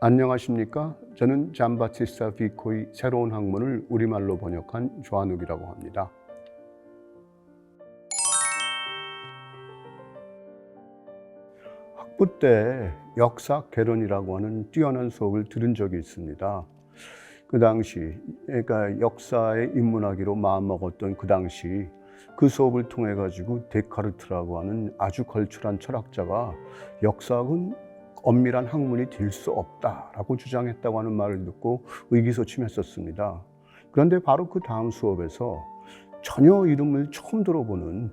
안녕하십니까? 저는 잠바티스타 비코의 새로운 학문을 우리말로 번역한 조한욱이라고 합니다. 학부 때 역사 개론이라고 하는 뛰어난 수업을 들은 적이 있습니다. 그 당시, 그러니까 역사에 입문하기로 마음먹었던 그 당시 그 수업을 통해 가지고 데카르트라고 하는 아주 걸출한 철학자가 역사학은 엄밀한 학문이 될 수 없다라고 주장했다고 하는 말을 듣고 의기소침했었습니다. 그런데 바로 그 다음 수업에서 전혀 이름을 처음 들어보는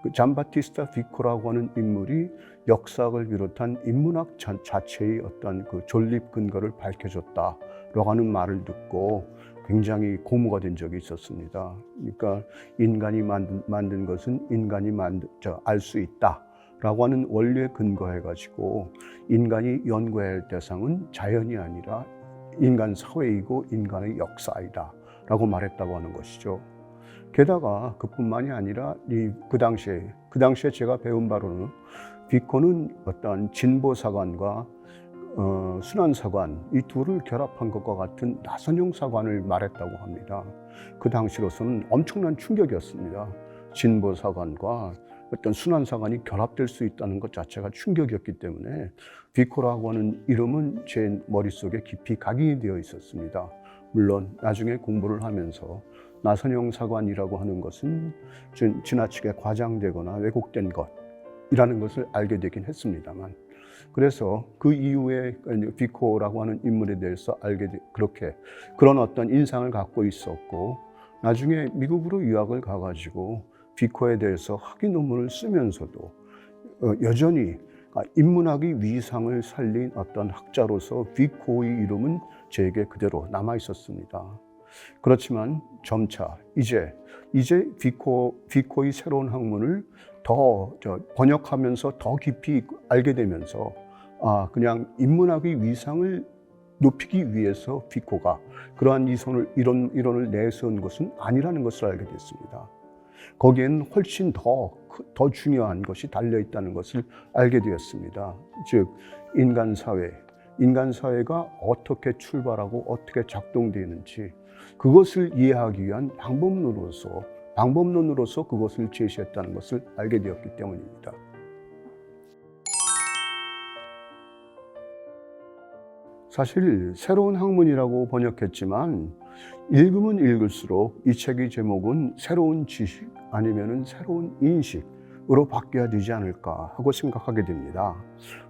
그 잠바티스타 비코라고 하는 인물이 역사학을 비롯한 인문학 자체의 어떤 그 존립 근거를 밝혀줬다라고 하는 말을 듣고 굉장히 고무가 된 적이 있었습니다. 그러니까 인간이 만든 것은 인간이 알 수 있다라고 하는 원리에 근거해 가지고 인간이 연구해야 할 대상은 자연이 아니라 인간 사회이고 인간의 역사이다라고 말했다고 하는 것이죠. 게다가 그뿐만이 아니라 그 당시에 제가 배운 바로는 비코는 어떤 진보사관과 순환사관 이 둘을 결합한 것과 같은 나선형 사관을 말했다고 합니다. 그 당시로서는 엄청난 충격이었습니다. 진보사관과 어떤 순환사관이 결합될 수 있다는 것 자체가 충격이었기 때문에 비코라고 하는 이름은 제 머릿속에 깊이 각인이 되어 있었습니다. 물론 나중에 공부를 하면서 나선형 사관이라고 하는 것은 지나치게 과장되거나 왜곡된 것이라는 것을 알게 되긴 했습니다만, 그래서 그 이후에 비코라고 하는 인물에 대해서 그렇게 그런 어떤 인상을 갖고 있었고, 나중에 미국으로 유학을 가가지고 비코에 대해서 학위 논문을 쓰면서도 여전히 인문학의 위상을 살린 어떤 학자로서 비코의 이름은 제게 그대로 남아 있었습니다. 그렇지만 점차 이제 비코의 새로운 학문을 더 번역하면서 더 깊이 알게 되면서 그냥 인문학의 위상을 높이기 위해서 비코가 그러한 이론을 내세운 것은 아니라는 것을 알게 됐습니다. 거기에는 훨씬 더 중요한 것이 달려 있다는 것을 알게 되었습니다. 즉 인간 사회가 어떻게 출발하고 어떻게 작동되는지 그것을 이해하기 위한 방법론으로서 그것을 제시했다는 것을 알게 되었기 때문입니다. 사실 새로운 학문이라고 번역했지만 읽으면 읽을수록 이 책의 제목은 새로운 지식 아니면 새로운 인식으로 바뀌어야 되지 않을까 하고 생각하게 됩니다.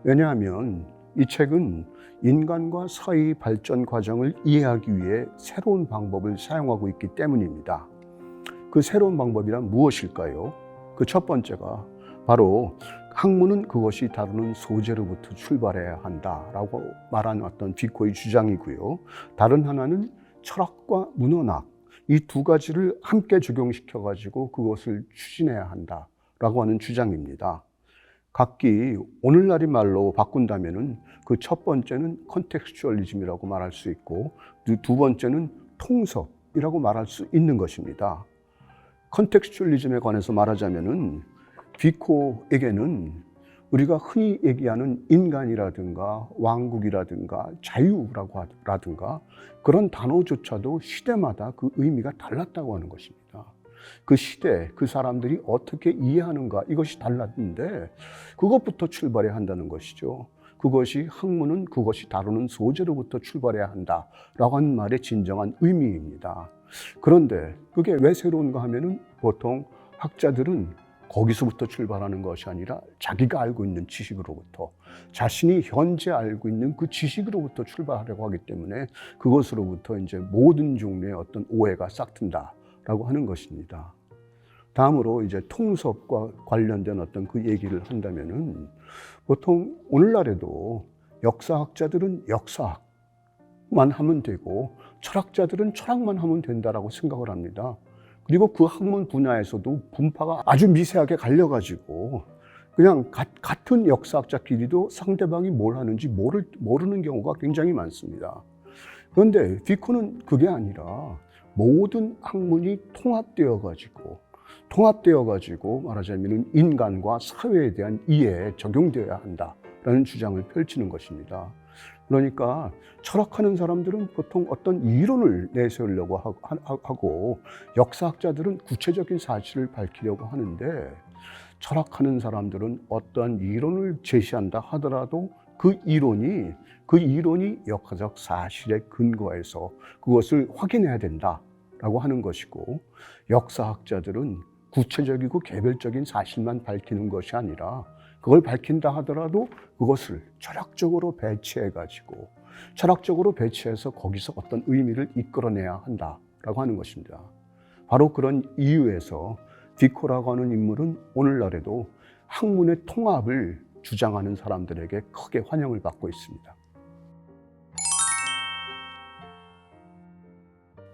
왜냐하면 이 책은 인간과 사회의 발전 과정을 이해하기 위해 새로운 방법을 사용하고 있기 때문입니다. 그 새로운 방법이란 무엇일까요? 그 첫 번째가 바로 학문은 그것이 다루는 소재로부터 출발해야 한다라고 말한 어떤 비코의 주장이고요. 다른 하나는 철학과 문헌학 이 두 가지를 함께 적용시켜 가지고 그것을 추진해야 한다라고 하는 주장입니다. 각기 오늘날의 말로 바꾼다면은 그 첫 번째는 컨텍스추얼리즘이라고 말할 수 있고 두 번째는 통섭이라고 말할 수 있는 것입니다. 컨텍스추얼리즘에 관해서 말하자면은 비코에게는 우리가 흔히 얘기하는 인간이라든가 왕국이라든가 자유라든가 그런 단어조차도 시대마다 그 의미가 달랐다고 하는 것입니다. 그 시대, 그 사람들이 어떻게 이해하는가 이것이 달랐는데 그것부터 출발해야 한다는 것이죠. 그것이 학문은 그것이 다루는 소재로부터 출발해야 한다라고 하는 말의 진정한 의미입니다. 그런데 그게 왜 새로운가 하면은 보통 학자들은 거기서부터 출발하는 것이 아니라 자기가 알고 있는 지식으로부터 자신이 현재 알고 있는 그 지식으로부터 출발하려고 하기 때문에 그것으로부터 이제 모든 종류의 어떤 오해가 싹튼다라고 하는 것입니다. 다음으로 이제 통섭과 관련된 어떤 그 얘기를 한다면은 보통 오늘날에도 역사학자들은 역사학만 하면 되고 철학자들은 철학만 하면 된다라고 생각을 합니다. 그리고 그 학문 분야에서도 분파가 아주 미세하게 갈려가지고 그냥 같은 역사학자끼리도 상대방이 뭘 하는지 모르는 경우가 굉장히 많습니다. 그런데 비코는 그게 아니라 모든 학문이 통합되어 가지고 말하자면 인간과 사회에 대한 이해에 적용되어야 한다라는 주장을 펼치는 것입니다. 그러니까 철학하는 사람들은 보통 어떤 이론을 내세우려고 하고 역사학자들은 구체적인 사실을 밝히려고 하는데 철학하는 사람들은 어떠한 이론을 제시한다 하더라도 그 이론이 역사적 사실에 근거해서 그것을 확인해야 된다라고 하는 것이고, 역사학자들은 구체적이고 개별적인 사실만 밝히는 것이 아니라 그걸 밝힌다 하더라도 그것을 철학적으로 배치해서 거기서 어떤 의미를 이끌어내야 한다라고 하는 것입니다. 바로 그런 이유에서 비코라고 하는 인물은 오늘날에도 학문의 통합을 주장하는 사람들에게 크게 환영을 받고 있습니다.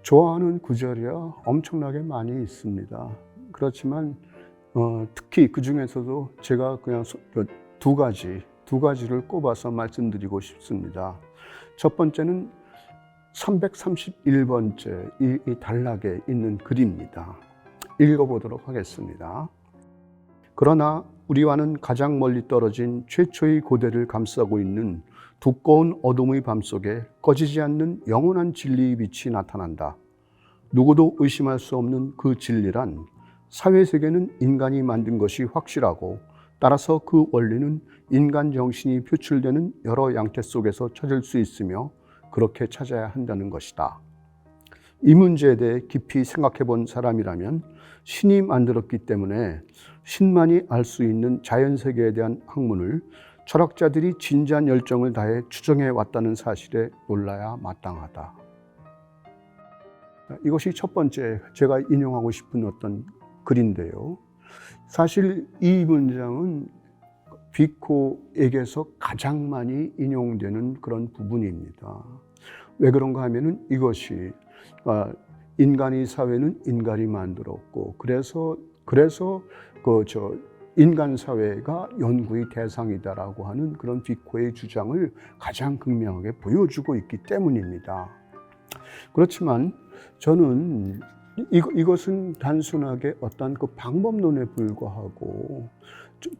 좋아하는 구절이야 엄청나게 많이 있습니다. 그렇지만 특히 그 중에서도 제가 그냥 두 가지를 꼽아서 말씀드리고 싶습니다. 첫 번째는 331번째 이 단락에 있는 글입니다. 읽어보도록 하겠습니다. 그러나 우리와는 가장 멀리 떨어진 최초의 고대를 감싸고 있는 두꺼운 어둠의 밤속에 꺼지지 않는 영원한 진리의 빛이 나타난다. 누구도 의심할 수 없는 그 진리란 사회세계는 인간이 만든 것이 확실하고 따라서 그 원리는 인간 정신이 표출되는 여러 양태 속에서 찾을 수 있으며 그렇게 찾아야 한다는 것이다. 이 문제에 대해 깊이 생각해 본 사람이라면 신이 만들었기 때문에 신만이 알 수 있는 자연세계에 대한 학문을 철학자들이 진지한 열정을 다해 추정해 왔다는 사실에 놀라야 마땅하다. 이것이 첫 번째 제가 인용하고 싶은 어떤 글인데요. 사실 이 문장은 비코에게서 가장 많이 인용되는 그런 부분입니다. 왜 그런가 하면은 이것이 인간의 사회는 인간이 만들었고 그래서 인간 사회가 연구의 대상이다라고 하는 그런 비코의 주장을 가장 극명하게 보여주고 있기 때문입니다. 그렇지만 저는 이것은 단순하게 어떤 그 방법론에 불과하고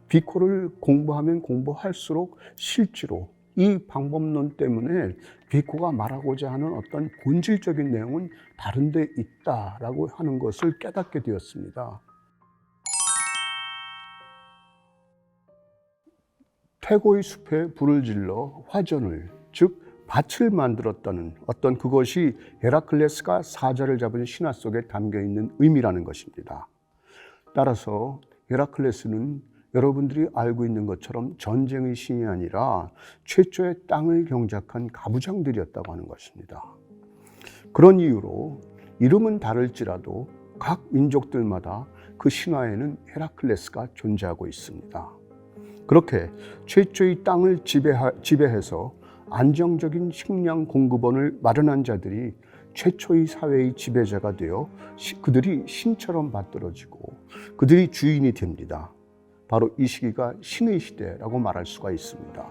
비코를 공부하면 공부할수록 실제로 이 방법론 때문에 비코가 말하고자 하는 어떤 본질적인 내용은 다른 데 있다라고 하는 것을 깨닫게 되었습니다. 태고의 숲에 불을 질러 화전을, 즉 밭을 만들었다는 어떤 그것이 헤라클레스가 사자를 잡은 신화 속에 담겨있는 의미라는 것입니다. 따라서 헤라클레스는 여러분들이 알고 있는 것처럼 전쟁의 신이 아니라 최초의 땅을 경작한 가부장들이었다고 하는 것입니다. 그런 이유로 이름은 다를지라도 각 민족들마다 그 신화에는 헤라클레스가 존재하고 있습니다. 그렇게 최초의 땅을 지배해서 안정적인 식량 공급원을 마련한 자들이 최초의 사회의 지배자가 되어 그들이 신처럼 받들어지고 그들이 주인이 됩니다. 바로 이 시기가 신의 시대라고 말할 수가 있습니다.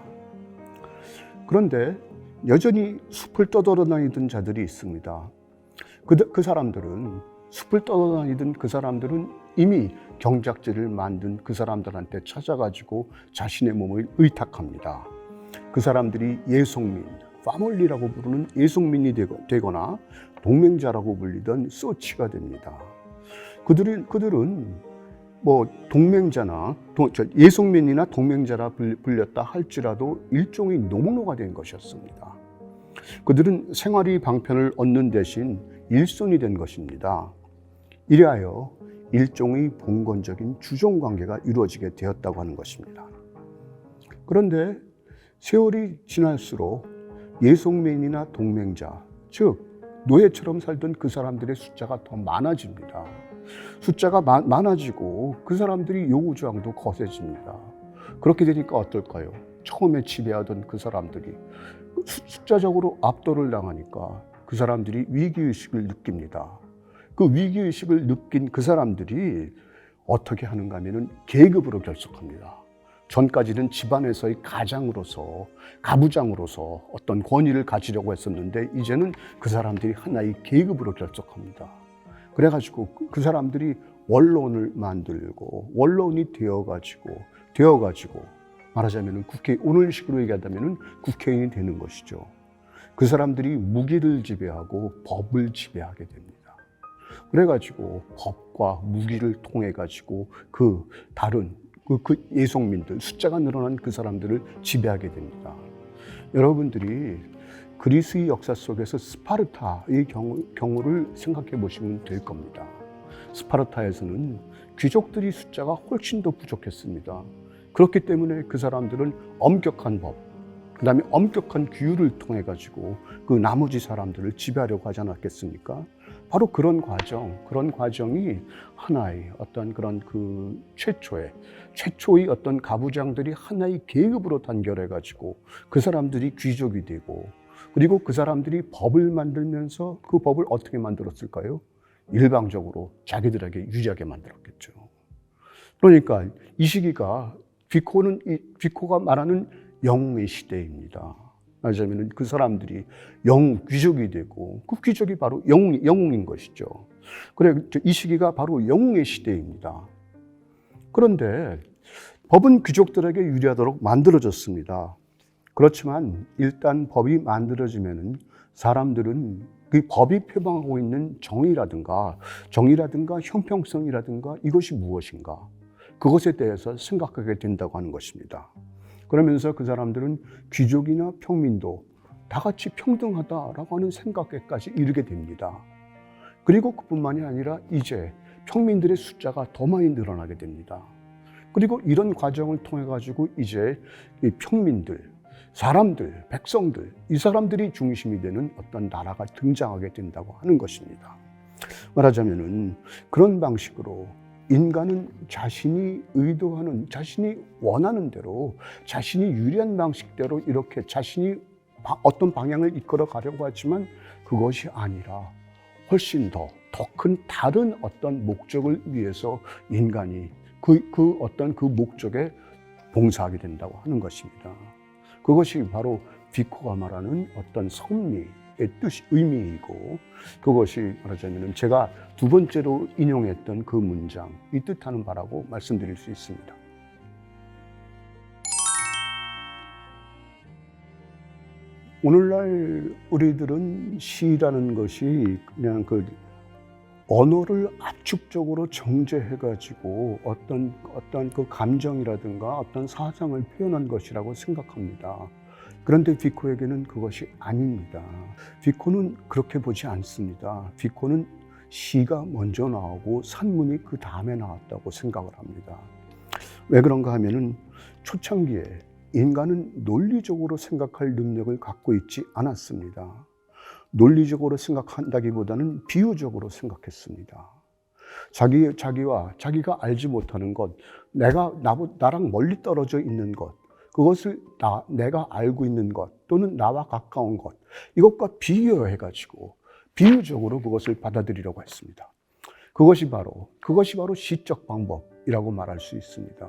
그런데 여전히 숲을 떠돌아다니던 자들이 있습니다. 그 사람들은 숲을 떠돌아다니던 그 사람들은 이미 경작지를 만든 그 사람들한테 찾아가지고 자신의 몸을 의탁합니다. 그 사람들이 예속민, 파몰리라고 부르는 예속민이 되거나 동맹자라고 불리던 소치가 됩니다. 그들은 동맹자나 예속민이나 동맹자라 불렸다 할지라도 일종의 농노가 된 것이었습니다. 그들은 생활의 방편을 얻는 대신 일손이 된 것입니다. 이래하여 일종의 봉건적인 주종관계가 이루어지게 되었다고 하는 것입니다. 그런데 세월이 지날수록 예속민이나 동맹자, 즉 노예처럼 살던 그 사람들의 숫자가 더 많아집니다. 숫자가 많아지고 그 사람들이 요구조항도 거세집니다. 그렇게 되니까 어떨까요? 처음에 지배하던 그 사람들이 숫자적으로 압도를 당하니까 그 사람들이 위기의식을 느낍니다. 그 위기의식을 느낀 그 사람들이 어떻게 하는가 하면은 계급으로 결속합니다. 전까지는 집안에서의 가장으로서, 가부장으로서 어떤 권위를 가지려고 했었는데 이제는 그 사람들이 하나의 계급으로 결속합니다. 그래가지고 그 사람들이 원로원을 만들고 원로원이 되어가지고 말하자면 오늘 식으로 얘기하자면 국회의원이 되는 것이죠. 그 사람들이 무기를 지배하고 법을 지배하게 됩니다. 그래가지고 법과 무기를 통해가지고 그 다른 그 예속민들, 숫자가 늘어난 그 사람들을 지배하게 됩니다. 여러분들이 그리스의 역사 속에서 스파르타의 경우를 생각해 보시면 될 겁니다. 스파르타에서는 귀족들이 숫자가 훨씬 더 부족했습니다. 그렇기 때문에 그 사람들은 엄격한 법, 그 다음에 엄격한 규율을 통해 가지고 그 나머지 사람들을 지배하려고 하지 않았겠습니까? 바로 그런 과정이 하나의 어떤 그런 그 최초의 어떤 가부장들이 하나의 계급으로 단결해 가지고 그 사람들이 귀족이 되고, 그리고 그 사람들이 법을 만들면서 그 법을 어떻게 만들었을까요? 일방적으로 자기들에게 유리하게 만들었겠죠. 그러니까 이 시기가 비코가 말하는 영웅의 시대입니다. 말하자면 그 사람들이 귀족이 되고, 그 귀족이 바로 영웅인 것이죠. 그래, 이 시기가 바로 영웅의 시대입니다. 그런데 법은 귀족들에게 유리하도록 만들어졌습니다. 그렇지만 일단 법이 만들어지면은 사람들은 그 법이 표방하고 있는 정의라든가 형평성이라든가 이것이 무엇인가, 그것에 대해서 생각하게 된다고 하는 것입니다. 그러면서 그 사람들은 귀족이나 평민도 다 같이 평등하다라고 하는 생각에까지 이르게 됩니다. 그리고 그뿐만이 아니라 이제 평민들의 숫자가 더 많이 늘어나게 됩니다. 그리고 이런 과정을 통해 가지고 이제 이 평민들, 사람들, 백성들, 이 사람들이 중심이 되는 어떤 나라가 등장하게 된다고 하는 것입니다. 말하자면은 그런 방식으로 인간은 자신이 의도하는, 자신이 원하는 대로, 자신이 유리한 방식대로 이렇게 자신이 어떤 방향을 이끌어 가려고 하지만 그것이 아니라 훨씬 더 큰 다른 어떤 목적을 위해서 인간이 그 어떤 그 목적에 봉사하게 된다고 하는 것입니다. 그것이 바로 비코가 말하는 어떤 섭리의 의미이고, 그것이 말하자면 제가 두 번째로 인용했던 그 문장, 이 뜻하는 바라고 말씀드릴 수 있습니다. 오늘날 우리들은 시라는 것이 그냥 그 언어를 압축적으로 정제해가지고 어떤 그 감정이라든가 어떤 사상을 표현한 것이라고 생각합니다. 그런데 비코에게는 그것이 아닙니다. 비코는 그렇게 보지 않습니다. 비코는 시가 먼저 나오고 산문이 그 다음에 나왔다고 생각을 합니다. 왜 그런가 하면은 초창기에 인간은 논리적으로 생각할 능력을 갖고 있지 않았습니다. 논리적으로 생각한다기보다는 비유적으로 생각했습니다. 자기가 알지 못하는 것, 나랑 멀리 떨어져 있는 것, 그것을 내가 알고 있는 것 또는 나와 가까운 것, 이것과 비교해가지고 비유적으로 그것을 받아들이려고 했습니다. 그것이 바로 시적 방법이라고 말할 수 있습니다.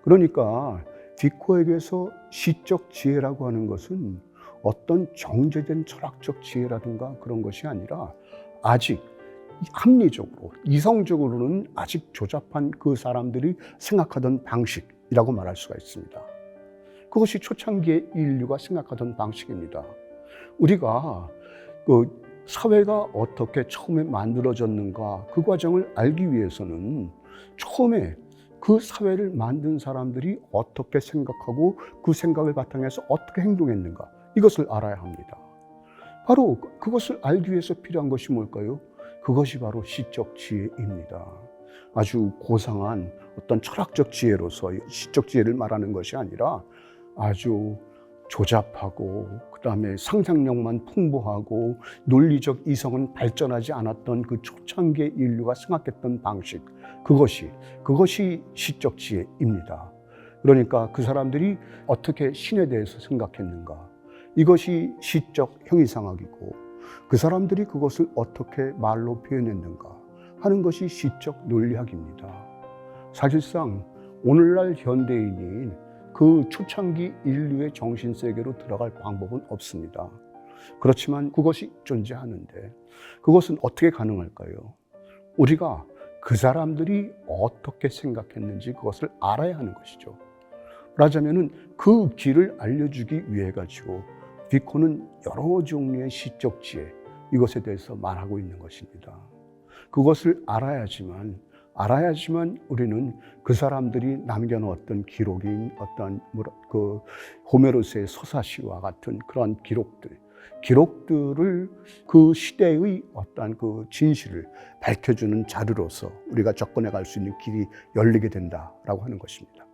그러니까 비코에게서 시적 지혜라고 하는 것은 어떤 정제된 철학적 지혜라든가 그런 것이 아니라 아직 합리적으로, 이성적으로는 아직 조잡한 그 사람들이 생각하던 방식이라고 말할 수가 있습니다. 그것이 초창기의 인류가 생각하던 방식입니다. 우리가 그 사회가 어떻게 처음에 만들어졌는가, 그 과정을 알기 위해서는 처음에 그 사회를 만든 사람들이 어떻게 생각하고 그 생각을 바탕해서 어떻게 행동했는가, 이것을 알아야 합니다. 바로 그것을 알기 위해서 필요한 것이 뭘까요? 그것이 바로 시적 지혜입니다. 아주 고상한 어떤 철학적 지혜로서 시적 지혜를 말하는 것이 아니라 아주 조잡하고 그다음에 상상력만 풍부하고 논리적 이성은 발전하지 않았던 그 초창기의 인류가 생각했던 방식, 그것이 시적 지혜입니다. 그러니까 그 사람들이 어떻게 신에 대해서 생각했는가, 이것이 시적 형이상학이고, 그 사람들이 그것을 어떻게 말로 표현했는가 하는 것이 시적 논리학입니다. 사실상 오늘날 현대인이 그 초창기 인류의 정신세계로 들어갈 방법은 없습니다. 그렇지만 그것이 존재하는데 그것은 어떻게 가능할까요? 우리가 그 사람들이 어떻게 생각했는지 그것을 알아야 하는 것이죠. 말하자면은 그 길을 알려주기 위해 가지고 비코는 여러 종류의 시적 지혜, 이것에 대해서 말하고 있는 것입니다. 그것을 알아야지만 우리는 그 사람들이 남겨놓았던 기록인 어떤 그 호메로스의 서사시와 같은 그런 기록들을 그 시대의 어떤 그 진실을 밝혀주는 자료로서 우리가 접근해 갈 수 있는 길이 열리게 된다라고 하는 것입니다.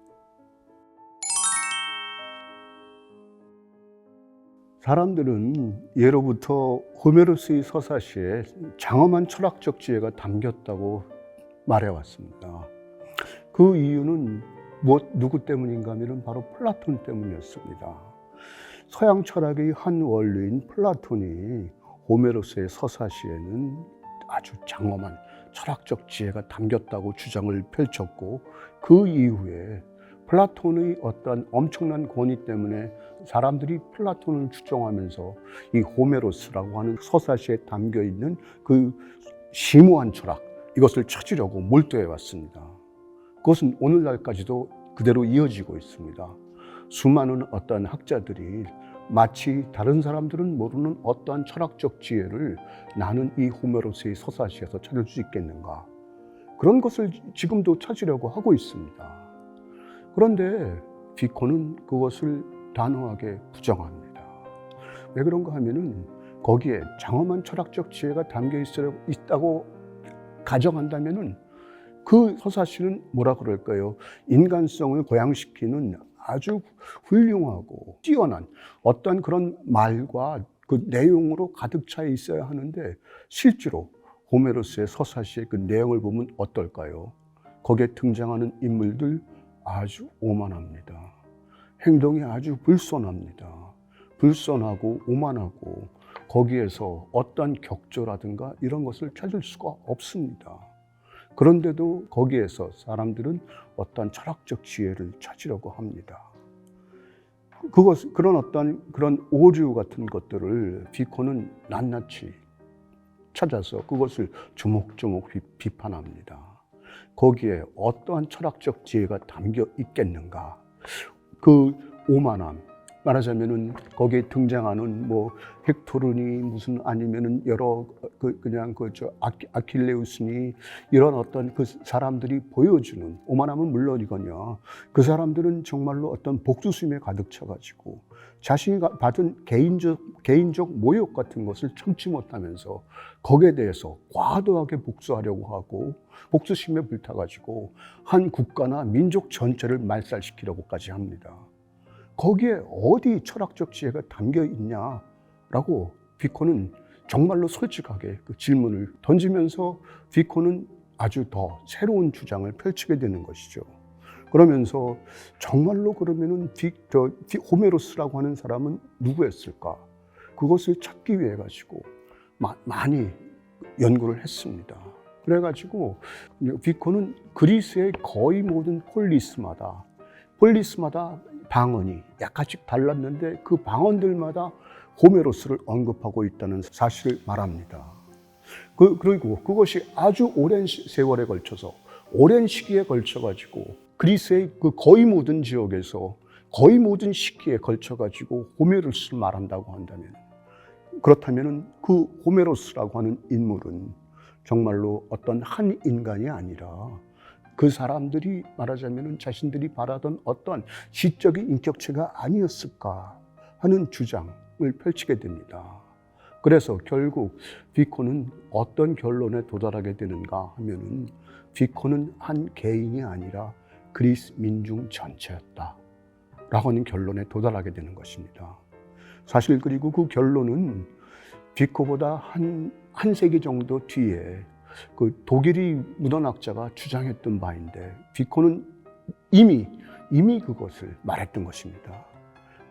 사람들은 예로부터 호메로스의 서사시에 장엄한 철학적 지혜가 담겼다고 말해왔습니다. 그 이유는 누구 때문인가 하면 바로 플라톤 때문이었습니다. 서양 철학의 한 원류인 플라톤이 호메로스의 서사시에는 아주 장엄한 철학적 지혜가 담겼다고 주장을 펼쳤고, 그 이후에 플라톤의 어떤 엄청난 권위 때문에 사람들이 플라톤을 추종하면서 이 호메로스라고 하는 서사시에 담겨 있는 그 심오한 철학, 이것을 찾으려고 몰두해 왔습니다. 그것은 오늘날까지도 그대로 이어지고 있습니다. 수많은 어떤 학자들이 마치 다른 사람들은 모르는 어떠한 철학적 지혜를 나는 이 호메로스의 서사시에서 찾을 수 있겠는가, 그런 것을 지금도 찾으려고 하고 있습니다. 그런데 비코는 그것을 단호하게 부정합니다. 왜 그런가 하면은 거기에 장엄한 철학적 지혜가 담겨 있다고 가정한다면은 그 서사시는 뭐라 그럴까요? 인간성을 고양시키는 아주 훌륭하고 뛰어난 어떤 그런 말과 그 내용으로 가득 차 있어야 하는데, 실제로 호메로스의 서사시의 그 내용을 보면 어떨까요? 거기에 등장하는 인물들 아주 오만합니다. 행동이 아주 불손하고 오만하고, 거기에서 어떤 격조라든가 이런 것을 찾을 수가 없습니다. 그런데도 거기에서 사람들은 어떤 철학적 지혜를 찾으려고 합니다. 그런 오류 같은 것들을 비코는 낱낱이 찾아서 그것을 조목조목 비판합니다. 거기에 어떠한 철학적 지혜가 담겨 있겠는가? 그 오만함, 말하자면은 거기에 등장하는 헥토르니 무슨 아니면은 여러 아킬레우스니 이런 어떤 그 사람들이 보여주는 오만함은 물론이거니와, 그 사람들은 정말로 어떤 복수심에 가득 차가지고 자신이 받은 개인적 모욕 같은 것을 참지 못하면서 거기에 대해서 과도하게 복수하려고 하고, 복수심에 불타가지고 한 국가나 민족 전체를 말살시키려고까지 합니다. 거기에 어디 철학적 지혜가 담겨 있냐라고 비코는 정말로 솔직하게 그 질문을 던지면서 비코는 아주 더 새로운 주장을 펼치게 되는 것이죠. 그러면서 정말로 그러면은 호메로스라고 하는 사람은 누구였을까? 그것을 찾기 위해 가지고 많이 연구를 했습니다. 그래가지고 비코는 그리스의 거의 모든 폴리스마다 방언이 약간씩 달랐는데 그 방언들마다 호메로스를 언급하고 있다는 사실을 말합니다. 그리고 그것이 아주 오랜 세월에 걸쳐서, 오랜 시기에 걸쳐가지고 그리스의 그 거의 모든 지역에서 거의 모든 시기에 걸쳐가지고 호메로스를 말한다고 한다면, 그렇다면 그 호메로스라고 하는 인물은 정말로 어떤 한 인간이 아니라 그 사람들이 말하자면 자신들이 바라던 어떤 시적인 인격체가 아니었을까 하는 주장을 펼치게 됩니다. 그래서 결국 비코는 어떤 결론에 도달하게 되는가 하면은, 비코는 한 개인이 아니라 그리스 민중 전체였다 라고 하는 결론에 도달하게 되는 것입니다. 사실 그리고 그 결론은 비코보다 한 세기 정도 뒤에 그 독일의 문헌학자가 주장했던 바인데, 비코는 이미 그것을 말했던 것입니다.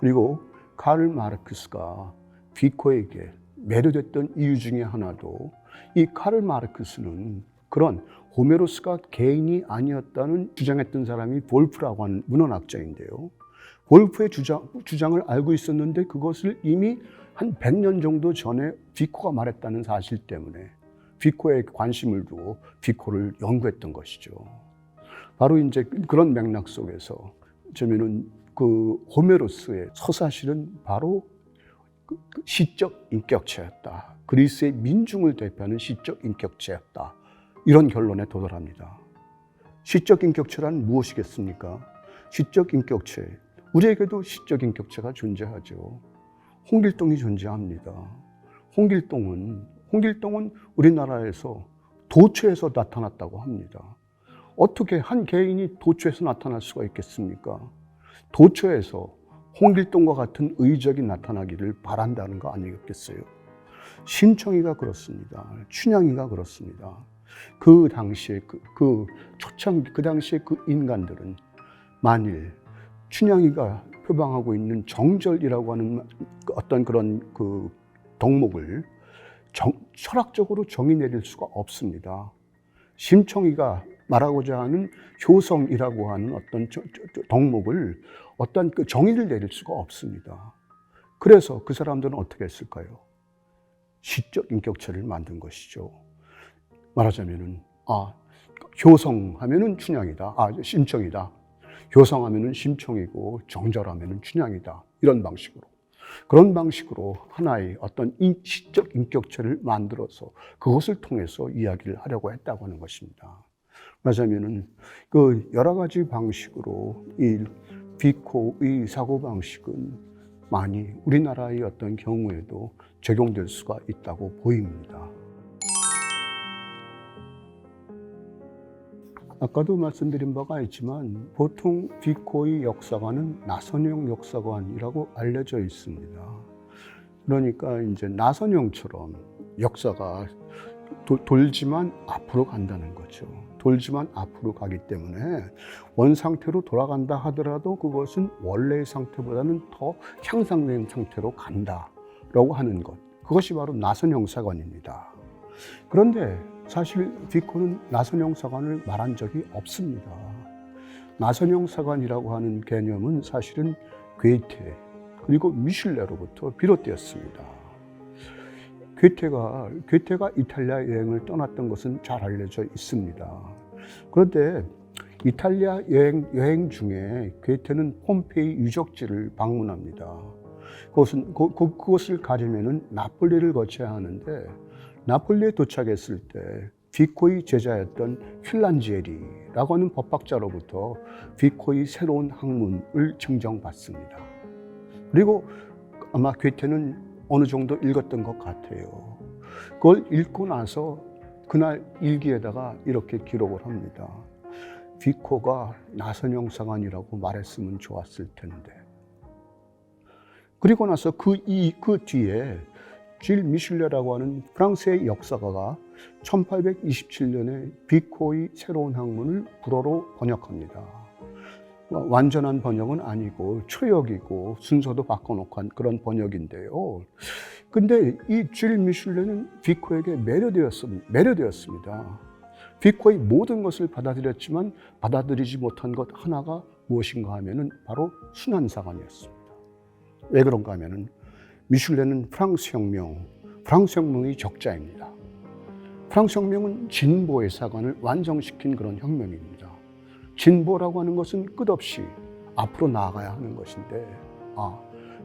그리고 카를 마르크스가 비코에게 매료됐던 이유 중에 하나도, 이 카를 마르크스는 그런 호메로스가 개인이 아니었다는 주장했던 사람이 볼프라고 하는 문헌학자인데요. 볼프의 주장을 알고 있었는데 그것을 이미 한 100년 정도 전에 비코가 말했다는 사실 때문에 비코에 관심을 두고 비코를 연구했던 것이죠. 바로 이제 그런 맥락 속에서 저는 그 호메로스의 서사실은 바로 그 시적 인격체였다. 그리스의 민중을 대표하는 시적 인격체였다. 이런 결론에 도달합니다. 시적 인격체란 무엇이겠습니까? 시적 인격체, 우리에게도 시적 인격체가 존재하죠. 홍길동이 존재합니다. 홍길동은 우리나라에서 도처에서 나타났다고 합니다. 어떻게 한 개인이 도처에서 나타날 수가 있겠습니까? 도처에서 홍길동과 같은 의적이 나타나기를 바란다는 거 아니겠겠어요? 심청이가 그렇습니다. 춘향이가 그렇습니다. 그 당시에 그 당시에 그 인간들은 만일 춘향이가 표방하고 있는 정절이라고 하는 어떤 그런 그 덕목을 철학적으로 정의 내릴 수가 없습니다. 심청이가 말하고자 하는 효성이라고 하는 어떤 덕목을 어떤 그 정의를 내릴 수가 없습니다. 그래서 그 사람들은 어떻게 했을까요? 시적 인격체를 만든 것이죠. 말하자면은 효성하면은 춘향이다. 심청이다. 효성하면은 심청이고 정절하면은 춘향이다. 이런 방식으로. 그런 방식으로 하나의 어떤 시적 인격체를 만들어서 그것을 통해서 이야기를 하려고 했다고 하는 것입니다. 말하자면은 그 여러 가지 방식으로 이 비코의 사고 방식은 많이 우리나라의 어떤 경우에도 적용될 수가 있다고 보입니다. 아까도 말씀드린 바가 있지만 보통 비코의 역사관은 나선형 역사관이라고 알려져 있습니다. 그러니까 이제 나선형처럼 역사가 돌지만 앞으로 간다는 거죠. 돌지만 앞으로 가기 때문에 원상태로 돌아간다 하더라도 그것은 원래의 상태보다는 더 향상된 상태로 간다라고 하는 것. 그것이 바로 나선형 사관입니다. 그런데 사실 비코는 나선형 사관을 말한 적이 없습니다. 나선형 사관이라고 하는 개념은 사실은 괴테 그리고 미슐레로부터 비롯되었습니다. 괴테가 이탈리아 여행을 떠났던 것은 잘 알려져 있습니다. 그런데 이탈리아 여행 중에 괴테는 폼페이 유적지를 방문합니다. 그것을 가려면은 나폴리를 거쳐야 하는데 나폴리에 도착했을 때 비코의 제자였던 휠란지에리라고 하는 법학자로부터 비코의 새로운 학문을 증정받습니다. 그리고 아마 괴테는 어느 정도 읽었던 것 같아요. 그걸 읽고 나서 그날 일기에다가 이렇게 기록을 합니다. 비코가 나선형 사관이라고 말했으면 좋았을 텐데. 그리고 나서 그 뒤에 질 미슐레라고 하는 프랑스의 역사가가 1827년에 비코의 새로운 학문을 불어로 번역합니다. 완전한 번역은 아니고 초역이고 순서도 바꿔놓고 한 그런 번역인데요. 근데 이 질 미슐레는 비코에게 매료되었습니다. 비코의 모든 것을 받아들였지만 받아들이지 못한 것 하나가 무엇인가 하면은 바로 순환사관이었습니다. 왜 그런가 하면은 미슐레는 프랑스 혁명의 적자입니다. 프랑스 혁명은 진보의 사관을 완성시킨 그런 혁명입니다. 진보라고 하는 것은 끝없이 앞으로 나아가야 하는 것인데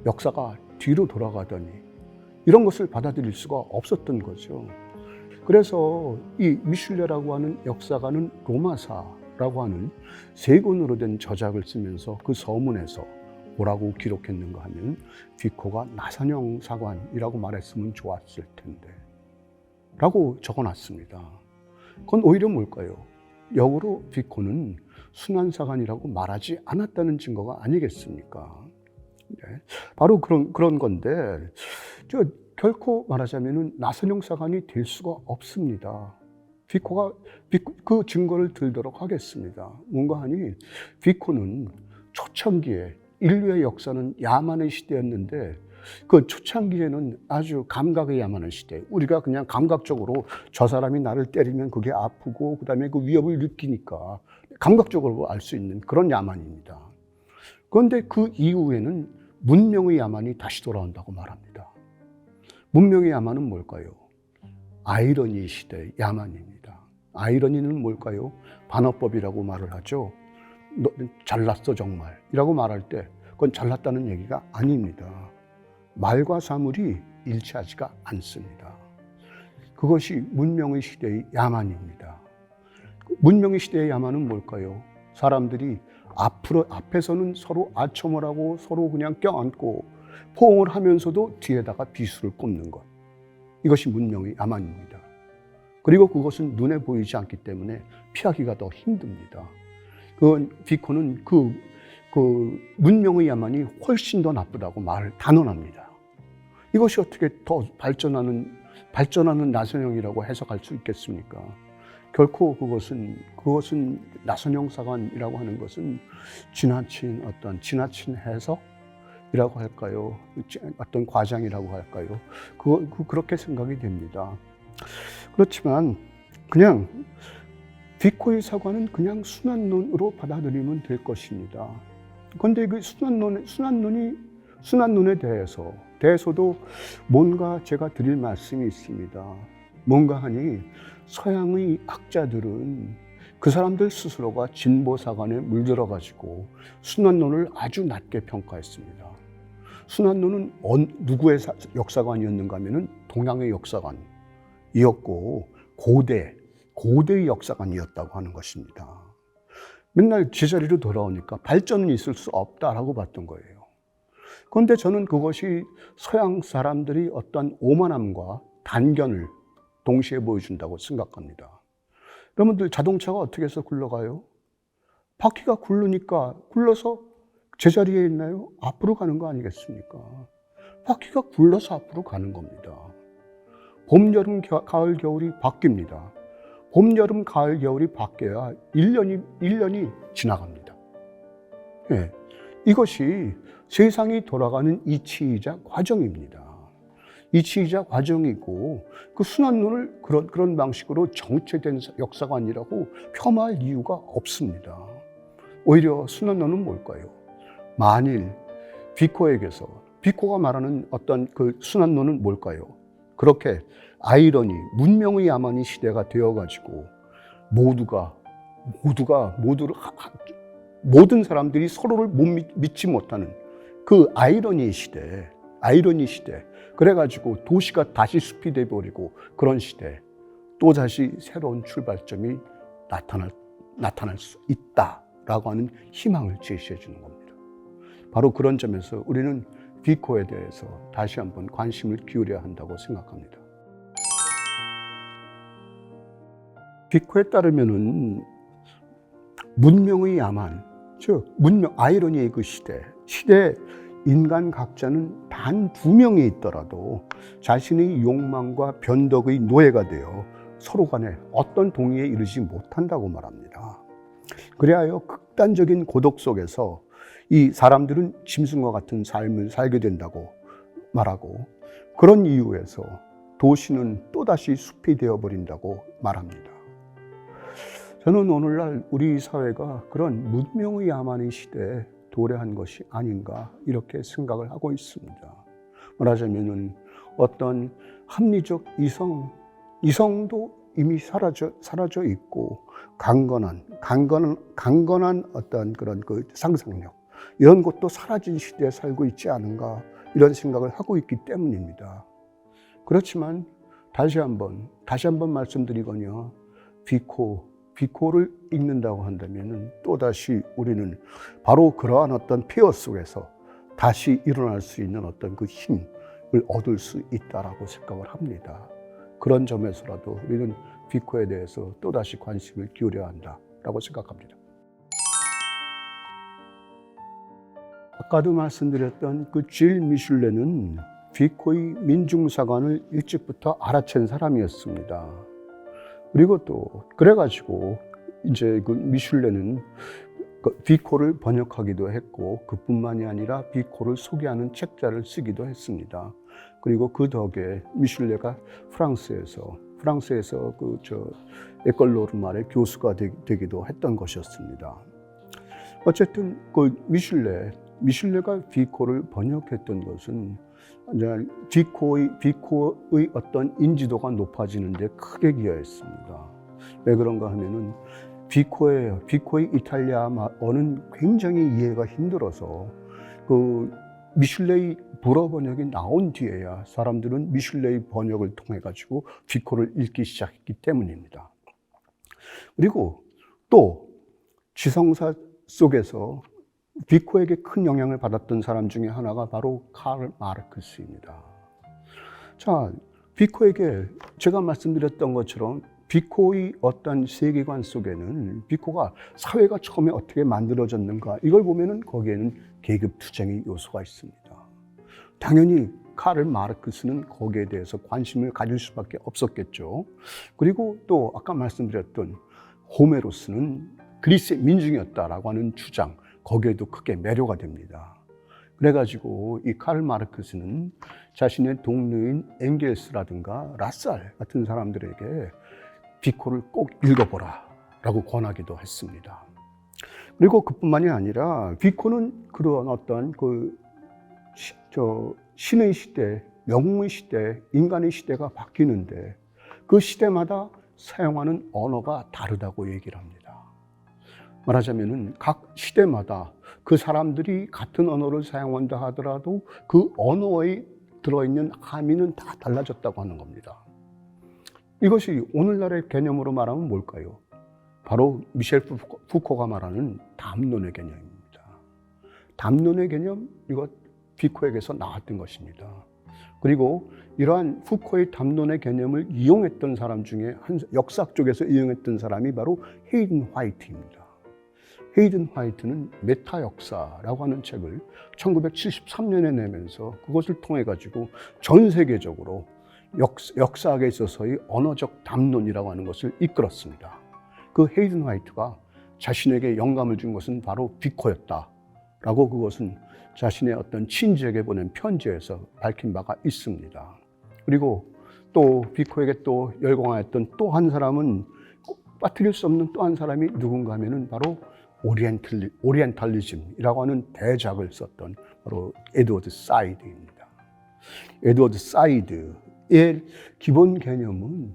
역사가 뒤로 돌아가더니 이런 것을 받아들일 수가 없었던 거죠. 그래서 이 미슐레라고 하는 역사가는 로마사라고 하는 세 권으로 된 저작을 쓰면서 그 서문에서 뭐라고 기록했는가 하면 비코가 나선형 사관이라고 말했으면 좋았을 텐데 라고 적어놨습니다. 그건 오히려 뭘까요? 역으로 비코는 순환사관이라고 말하지 않았다는 증거가 아니겠습니까? 네. 바로 그런 건데 결코 말하자면 나선형 사관이 될 수가 없습니다. 비코가 그 증거를 들도록 하겠습니다. 뭔가 하니 비코는 초창기에 인류의 역사는 야만의 시대였는데 그 초창기에는 아주 감각의 야만의 시대. 우리가 그냥 감각적으로 저 사람이 나를 때리면 그게 아프고 그다음에 그 위협을 느끼니까 감각적으로 알 수 있는 그런 야만입니다. 그런데 그 이후에는 문명의 야만이 다시 돌아온다고 말합니다. 문명의 야만은 뭘까요? 아이러니 시대의 야만입니다. 아이러니는 뭘까요? 반어법이라고 말을 하죠. 너 잘났어 정말 이라고 말할 때 그건 잘났다는 얘기가 아닙니다. 말과 사물이 일치하지가 않습니다. 그것이 문명의 시대의 야만입니다. 문명의 시대의 야만은 뭘까요? 사람들이 앞에서는 서로 아첨을 하고 서로 그냥 껴안고 포옹을 하면서도 뒤에다가 비수를 꽂는 것. 이것이 문명의 야만입니다. 그리고 그것은 눈에 보이지 않기 때문에 피하기가 더 힘듭니다. 비코는 그 문명의 야만이 훨씬 더 나쁘다고 말을 단언합니다. 이것이 어떻게 더 발전하는 나선형이라고 해석할 수 있겠습니까? 결코 그것은 나선형 사관이라고 하는 것은 지나친 해석이라고 할까요? 어떤 과장이라고 할까요? 그렇게 생각이 됩니다. 그렇지만 그냥 비코의 사과는 그냥 순환론으로 받아들이면 될 것입니다. 그런데 그 순환론에 대해서도 뭔가 제가 드릴 말씀이 있습니다. 뭔가 하니 서양의 학자들은 그 사람들 스스로가 진보사관에 물들어가지고 순환론을 아주 낮게 평가했습니다. 순환론은 누구의 역사관이었는가 하면은 동양의 역사관이었고 고대의 역사관이었다고 하는 것입니다. 맨날 제자리로 돌아오니까 발전은 있을 수 없다라고 봤던 거예요. 그런데 저는 그것이 서양 사람들이 어떤 오만함과 단견을 동시에 보여준다고 생각합니다. 여러분들 자동차가 어떻게 해서 굴러가요? 바퀴가 굴러서 제자리에 있나요? 앞으로 가는 거 아니겠습니까? 바퀴가 굴러서 앞으로 가는 겁니다. 봄, 여름, 가을, 겨울이 바뀝니다. 봄, 여름, 가을, 겨울이 바뀌어야 1년이 지나갑니다. 네. 이것이 세상이 돌아가는 이치이자 과정입니다. 이치이자 과정이고 그 순환론을 그런 방식으로 정체된 역사관이라고 폄하할 이유가 없습니다. 오히려 순환론은 뭘까요? 만일 비코가 말하는 어떤 그 순환론은 뭘까요? 그렇게 문명의 야만이 시대가 되어가지고 모든 사람들이 서로를 믿지 못하는 그 아이러니 시대. 그래가지고 도시가 다시 숲이 돼버리고 그런 시대. 또 다시 새로운 출발점이 나타날 수 있다라고 하는 희망을 제시해 주는 겁니다. 바로 그런 점에서 우리는 비코에 대해서 다시 한번 관심을 기울여야 한다고 생각합니다. 비코에 따르면은 문명의 야만, 즉 아이러니의 그 시대에 인간 각자는 단 2명이 있더라도 자신의 욕망과 변덕의 노예가 되어 서로 간에 어떤 동의에 이르지 못한다고 말합니다. 그래야 극단적인 고독 속에서 이 사람들은 짐승과 같은 삶을 살게 된다고 말하고, 그런 이유에서 도시는 또다시 숲이 되어버린다고 말합니다. 저는 오늘날 우리 사회가 그런 문명의 야만의 시대에 도래한 것이 아닌가 이렇게 생각을 하고 있습니다. 말하자면은 어떤 합리적 이성도 이미 사라져 있고 강건한 어떤 그런 그 상상력, 이런 것도 사라진 시대에 살고 있지 않은가 이런 생각을 하고 있기 때문입니다. 그렇지만 다시 한번 말씀드리거니와 비코를 읽는다고 한다면 또다시 우리는 바로 그러한 어떤 폐허 속에서 다시 일어날 수 있는 어떤 그 힘을 얻을 수 있다라고 생각을 합니다. 그런 점에서라도 우리는 비코에 대해서 또다시 관심을 기울여야 한다라고 생각합니다. 아까도 말씀드렸던 그 질 미슐레는 비코의 민중사관을 일찍부터 알아챈 사람이었습니다. 그리고 또 그래가지고 이제 그 미슐레는 비코를 번역하기도 했고, 그뿐만이 아니라 비코를 소개하는 책자를 쓰기도 했습니다. 그리고 그 덕에 미슐레가 프랑스에서 에콜 노르말의 교수가 되기도 했던 것이었습니다. 어쨌든 그 미슐레가 비코를 번역했던 것은 비코의 어떤 인지도가 높아지는 데 크게 기여했습니다. 왜 그런가 하면은 비코의 이탈리아어는 굉장히 이해가 힘들어서 그 미슐레이 불어 번역이 나온 뒤에야 사람들은 미슐레이 번역을 통해 가지고 비코를 읽기 시작했기 때문입니다. 그리고 또 지성사 속에서 비코에게 큰 영향을 받았던 사람 중에 하나가 바로 카를 마르크스입니다. 자, 비코에게 제가 말씀드렸던 것처럼 비코의 어떤 세계관 속에는 비코가 사회가 처음에 어떻게 만들어졌는가 이걸 보면은 거기에는 계급 투쟁의 요소가 있습니다. 당연히 카를 마르크스는 거기에 대해서 관심을 가질 수밖에 없었겠죠. 그리고 또 아까 말씀드렸던 호메로스는 그리스의 민중이었다라고 하는 주장, 거기에도 크게 매료가 됩니다. 그래가지고 이 카를 마르크스는 자신의 동료인 엥겔스라든가 라살 같은 사람들에게 비코를 꼭 읽어보라 라고 권하기도 했습니다. 그리고 그뿐만이 아니라 비코는 그런 어떤 신의 시대, 영웅의 시대, 인간의 시대가 바뀌는데 그 시대마다 사용하는 언어가 다르다고 얘기를 합니다. 말하자면은 각 시대마다 그 사람들이 같은 언어를 사용한다 하더라도 그 언어에 들어있는 함의는 다 달라졌다고 하는 겁니다. 이것이 오늘날의 개념으로 말하면 뭘까요? 바로 미셸 푸코가 말하는 담론의 개념입니다. 담론의 개념, 이거 비코에게서 나왔던 것입니다. 그리고 이러한 푸코의 담론의 개념을 이용했던 사람 중에 역사 쪽에서 이용했던 사람이 바로 헤이든 화이트입니다. 헤이든 화이트는 메타 역사라고 하는 책을 1973년에 내면서 그것을 통해 가지고 전 세계적으로 역사학에 있어서의 언어적 담론이라고 하는 것을 이끌었습니다. 그 헤이든 화이트가 자신에게 영감을 준 것은 바로 비코였다라고 그것은 자신의 어떤 친지에게 보낸 편지에서 밝힌 바가 있습니다. 그리고 또 비코에게 또 열광하였던 또 한 사람은 빠뜨릴 수 없는 또 한 사람이 누군가 하면은 바로 오리엔탈리즘이라고 하는 대작을 썼던 바로 에드워드 사이드입니다. 에드워드 사이드의 기본 개념은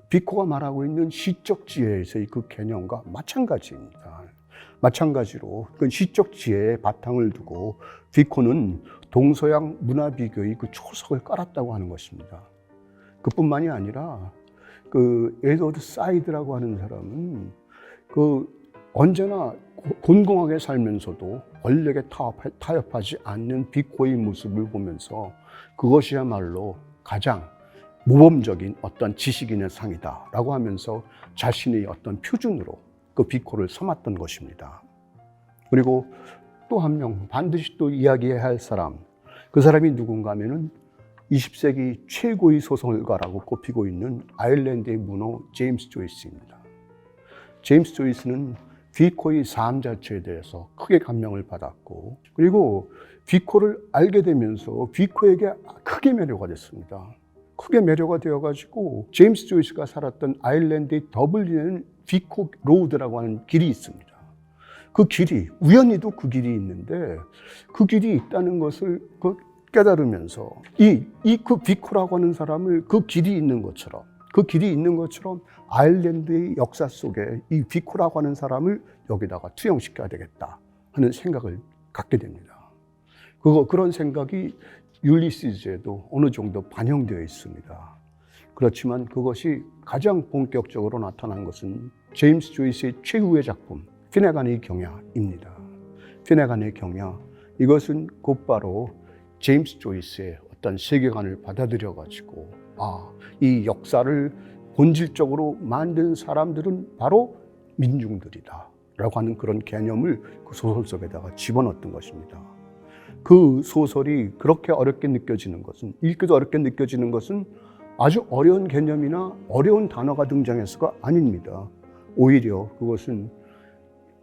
비코가 말하고 있는 시적 지혜에서의 그 개념과 마찬가지입니다. 마찬가지로 그 시적 지혜의 바탕을 두고 비코는 동서양 문화 비교의 그 초석을 깔았다고 하는 것입니다. 그뿐만이 아니라 그 에드워드 사이드라고 하는 사람은 언제나 곤공하게 살면서도 권력에 타협하지 않는 비코의 모습을 보면서 그것이야말로 가장 모범적인 어떤 지식인의 상이다라고 하면서 자신의 어떤 표준으로 그 비코를 삼았던 것입니다. 그리고 또 한 명 반드시 또 이야기해야 할 사람, 그 사람이 누군가 하면은 20세기 최고의 소설가라고 꼽히고 있는 아일랜드의 문호 제임스 조이스입니다. 제임스 조이스는 비코의 삶 자체에 대해서 크게 감명을 받았고, 그리고 비코를 알게 되면서 비코에게 크게 매료가 됐습니다. 크게 매료가 되어가지고 제임스 조이스가 살았던 아일랜드의 더블린에는 비코 로드라고 하는 길이 있습니다. 그 길이, 우연히도 그 길이 있는데 그 길이 있다는 것을 깨달으면서 그 비코라고 하는 사람을 그 길이 있는 것처럼 아일랜드의 역사 속에 이 비코라고 하는 사람을 여기다가 투영시켜야 되겠다 하는 생각을 갖게 됩니다. 그런 생각이 율리시즈에도 어느 정도 반영되어 있습니다. 그렇지만 그것이 가장 본격적으로 나타난 것은 제임스 조이스의 최후의 작품 피네간의 경야입니다. 피네간의 경야, 이것은 곧바로 제임스 조이스의 어떤 세계관을 받아들여 가지고 이 역사를 본질적으로 만든 사람들은 바로 민중들이다 라고 하는 그런 개념을 그 소설 속에다가 집어넣었던 것입니다. 그 소설이 그렇게 어렵게 느껴지는 것은, 읽기도 어렵게 느껴지는 것은 아주 어려운 개념이나 어려운 단어가 등장해서가 아닙니다. 오히려 그것은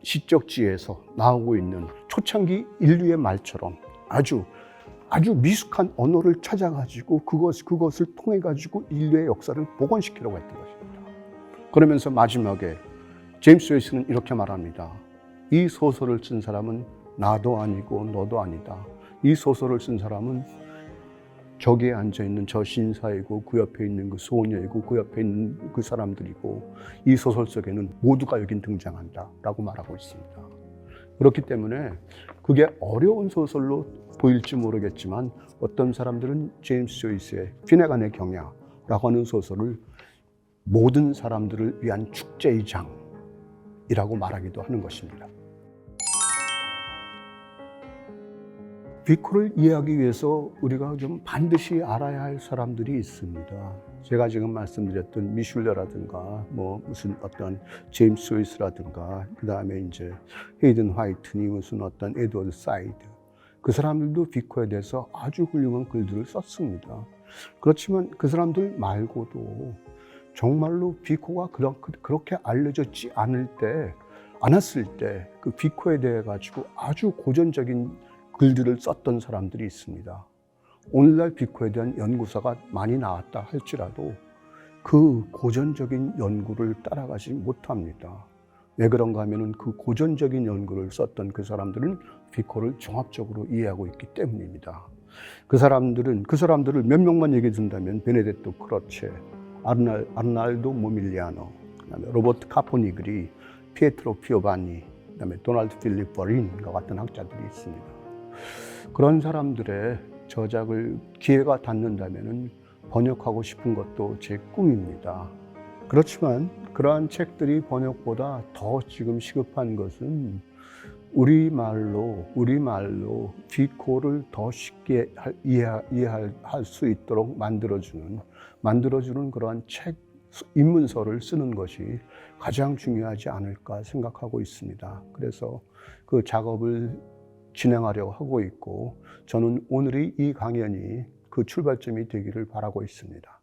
시적 지혜에서 나오고 있는 초창기 인류의 말처럼 아주 미숙한 언어를 찾아가지고 그것을 통해 가지고 인류의 역사를 복원시키려고 했던 것입니다. 그러면서 마지막에 제임스 조이스는 이렇게 말합니다. 이 소설을 쓴 사람은 나도 아니고 너도 아니다. 이 소설을 쓴 사람은 저기에 앉아있는 저 신사이고 그 옆에 있는 그 소녀이고 그 옆에 있는 그 사람들이고 이 소설 속에는 모두가 여긴 등장한다 라고 말하고 있습니다. 그렇기 때문에 그게 어려운 소설로 보일지 모르겠지만 어떤 사람들은 제임스 조이스의 피네간의 경야라고 하는 소설을 모든 사람들을 위한 축제의 장이라고 말하기도 하는 것입니다. 비코를 이해하기 위해서 우리가 좀 반드시 알아야 할 사람들이 있습니다. 제가 지금 말씀드렸던 미슐러라든가 무슨 어떤 제임스 조이스라든가 그다음에 이제 헤이든 화이트니 무슨 어떤 에드워드 사이드, 그 사람들도 비코에 대해서 아주 훌륭한 글들을 썼습니다. 그렇지만 그 사람들 말고도 정말로 비코가 그렇게 알려졌지 않았을 때 그 비코에 대해 가지고 아주 고전적인 글들을 썼던 사람들이 있습니다. 오늘날 비코에 대한 연구서가 많이 나왔다 할지라도 그 고전적인 연구를 따라가지 못합니다. 왜 그런가 하면은 그 고전적인 연구를 썼던 그 사람들은 비코를 종합적으로 이해하고 있기 때문입니다. 그 사람들을 몇 명만 얘기해 준다면 베네데토 크로체, 아르날도 모밀리아노, 그다음에 로버트 카포니그리, 피에트로 피오바니, 그다음에 도널드 필립 버린과 같은 학자들이 있습니다. 그런 사람들의 저작을 기회가 닿는다면 번역하고 싶은 것도 제 꿈입니다. 그렇지만 그러한 책들이 번역보다 더 지금 시급한 것은 우리말로 비코를 더 쉽게 이해할 수 있도록 만들어주는 그러한 책, 입문서를 쓰는 것이 가장 중요하지 않을까 생각하고 있습니다. 그래서 그 작업을 진행하려고 하고 있고, 저는 오늘의 이 강연이 그 출발점이 되기를 바라고 있습니다.